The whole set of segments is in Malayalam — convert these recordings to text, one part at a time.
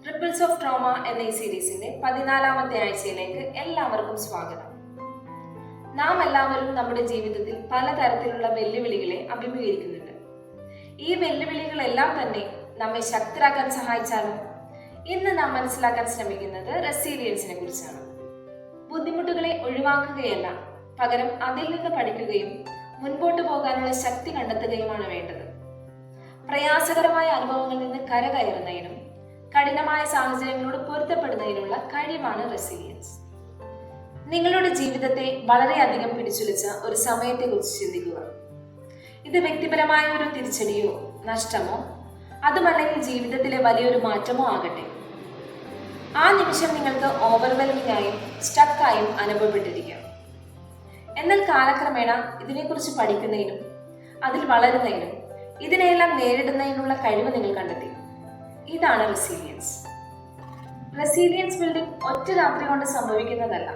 റിപ്പിൾസ് ഓഫ് ട്രോമ എന്ന ഈ സീരീസിന്റെ 14ാമത്തെ ആഴ്ചയിലേക്ക് എല്ലാവർക്കും സ്വാഗതം. നാം എല്ലാവരും നമ്മുടെ ജീവിതത്തിൽ പലതരത്തിലുള്ള വെല്ലുവിളികളെ അഭിമുഖീകരിക്കുന്നുണ്ട്. ഈ വെല്ലുവിളികളെല്ലാം തന്നെ നമ്മെ ശക്തരാക്കാൻ സഹായിച്ചാലും ഇന്ന് നാം മനസ്സിലാക്കാൻ ശ്രമിക്കുന്നത് റെസീലിയൻസിനെ കുറിച്ചാണ്. ബുദ്ധിമുട്ടുകളെ ഒഴിവാക്കുകയല്ല, പകരം അതിൽ നിന്ന് പഠിക്കുകയും മുൻപോട്ട് പോകാനുള്ള ശക്തി കണ്ടെത്തുകയുമാണ് വേണ്ടത്. പ്രയാസകരമായ അനുഭവങ്ങളിൽ നിന്ന് കരകയറുന്നതിനും കഠിനമായ സാഹചര്യങ്ങളോട് പൊരുത്തപ്പെടുന്നതിനുള്ള കഴിവാണ് റെസിലിയൻസ്. നിങ്ങളുടെ ജീവിതത്തെ വളരെയധികം പിടിച്ചുലച്ച ഒരു സമയത്തെക്കുറിച്ച് ചിന്തിക്കുക. ഇത് വ്യക്തിപരമായ ഒരു തിരിച്ചടിയോ നഷ്ടമോ അതുമല്ലെങ്കിൽ ജീവിതത്തിലെ വലിയൊരു മാറ്റമോ ആകട്ടെ, ആ നിമിഷം നിങ്ങൾക്ക് ഓവർവെൽമിംഗ് ആയും സ്റ്റക്കായും അനുഭവപ്പെട്ടിരിക്കാം. എന്നാൽ കാലക്രമേണ ഇതിനെക്കുറിച്ച് പഠിക്കുന്നതിനും അതിൽ വളരുന്നതിനും ഇതിനെല്ലാം നേരിടുന്നതിനുള്ള കഴിവ് നിങ്ങൾ കണ്ടെത്തി. ഇതാണ് റെസീലിയൻസ്. റെസീലിയൻസ് ബിൽഡിംഗ് ഒറ്റ രാത്രി കൊണ്ട് സംഭവിക്കുന്നതല്ല.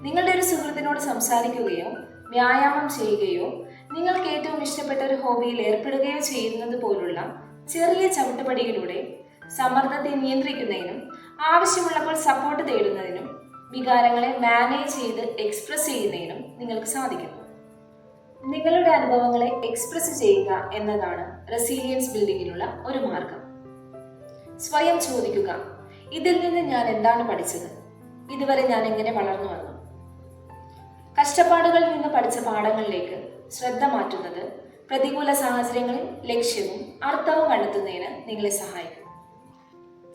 നിങ്ങളുടെ ഒരു സുഹൃത്തിനോട് സംസാരിക്കുകയോ വ്യായാമം ചെയ്യുകയോ നിങ്ങൾക്ക് ഏറ്റവും ഇഷ്ടപ്പെട്ട ഒരു ഹോബിയിൽ ഏർപ്പെടുകയോ ചെയ്യുന്നത് പോലുള്ള ചെറിയ ചവിട്ടുപടിയിലൂടെ സമ്മർദ്ദത്തെ നിയന്ത്രിക്കുന്നതിനും ആവശ്യമുള്ളപ്പോൾ സപ്പോർട്ട് തേടുന്നതിനും വികാരങ്ങളെ മാനേജ് ചെയ്ത് എക്സ്പ്രസ് ചെയ്യുന്നതിനും നിങ്ങൾക്ക് സാധിക്കും. നിങ്ങളുടെ അനുഭവങ്ങളെ എക്സ്പ്രസ് ചെയ്യുക എന്നതാണ് റെസീലിയൻസ് ബിൽഡിങ്ങിനുള്ള ഒരു മാർഗം. സ്വയം ചോദിക്കുക, ഇതിൽ നിന്ന് ഞാൻ എന്താണ് പഠിച്ചത്? ഇതുവരെ ഞാൻ എങ്ങനെ വളർന്നു വന്നു? കഷ്ടപ്പാടുകളിൽ നിന്ന് പഠിച്ച പാഠങ്ങളിലേക്ക് ശ്രദ്ധ മാറ്റുന്നത് പ്രതികൂല സാഹചര്യങ്ങളിൽ ലക്ഷ്യവും അർത്ഥവും കണ്ടെത്തുന്നതിന് നിങ്ങളെ സഹായിക്കും.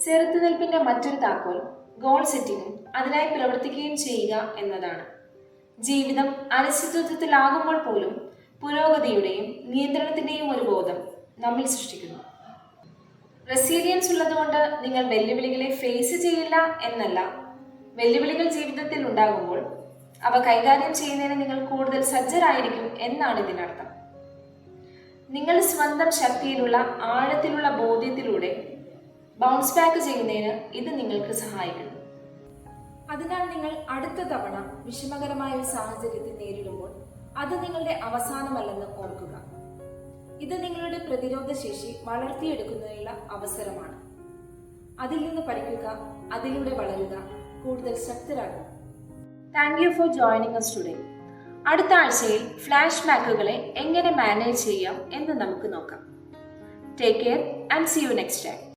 ചെറുത്തുനിൽപ്പിന്റെ മറ്റൊരു താക്കോൽ ഗോൾ സെറ്റിങ്ങും അതിനായി പ്രവർത്തിക്കുകയും ചെയ്യുക എന്നതാണ്. ജീവിതം അനിശ്ചിതത്വത്തിലാകുമ്പോൾ പോലും പുരോഗതിയുടെയും നിയന്ത്രണത്തിന്റെയും ഒരു ബോധം നമ്മിൽ സൃഷ്ടിക്കുന്നു. റെസീലിയൻസ് ഉള്ളതുകൊണ്ട് നിങ്ങൾ വെല്ലുവിളികളെ ഫേസ് ചെയ്യില്ല എന്നല്ല, വെല്ലുവിളികൾ ജീവിതത്തിൽ ഉണ്ടാകുമ്പോൾ അവ കൈകാര്യം ചെയ്യുന്നതിന് നിങ്ങൾ കൂടുതൽ സജ്ജരായിരിക്കും എന്നാണ് ഇതിനർത്ഥം. നിങ്ങൾ സ്വന്തം ശക്തിയിലുള്ള ആഴത്തിലുള്ള ബോധ്യത്തിലൂടെ ബൗൺസ് ബാക്ക് ചെയ്യുന്നതിന് ഇത് നിങ്ങൾക്ക് സഹായിക്കുന്നു. അതിനാൽ നിങ്ങൾ അടുത്ത തവണ വിഷമകരമായ ഒരു സാഹചര്യത്തെ നേരിടുമ്പോൾ അത് നിങ്ങളുടെ അവസാനമല്ലെന്ന് ഓർക്കുക. ഇത് നിങ്ങളുടെ പ്രതിരോധ ശേഷി വളർത്തിയെടുക്കുന്നതിനുള്ള അവസരമാണ്. അതിൽ നിന്ന് പഠിക്കുക, അതിലൂടെ വളരുക, കൂടുതൽ ശക്തരാകുക. Thank you for joining us today. അടുത്ത ആഴ്ചയിൽ ഫ്ലാഷ് ബാക്കുകളെ എങ്ങനെ മാനേജ് ചെയ്യാം എന്ന് നമുക്ക് നോക്കാം. Take care and see you next time.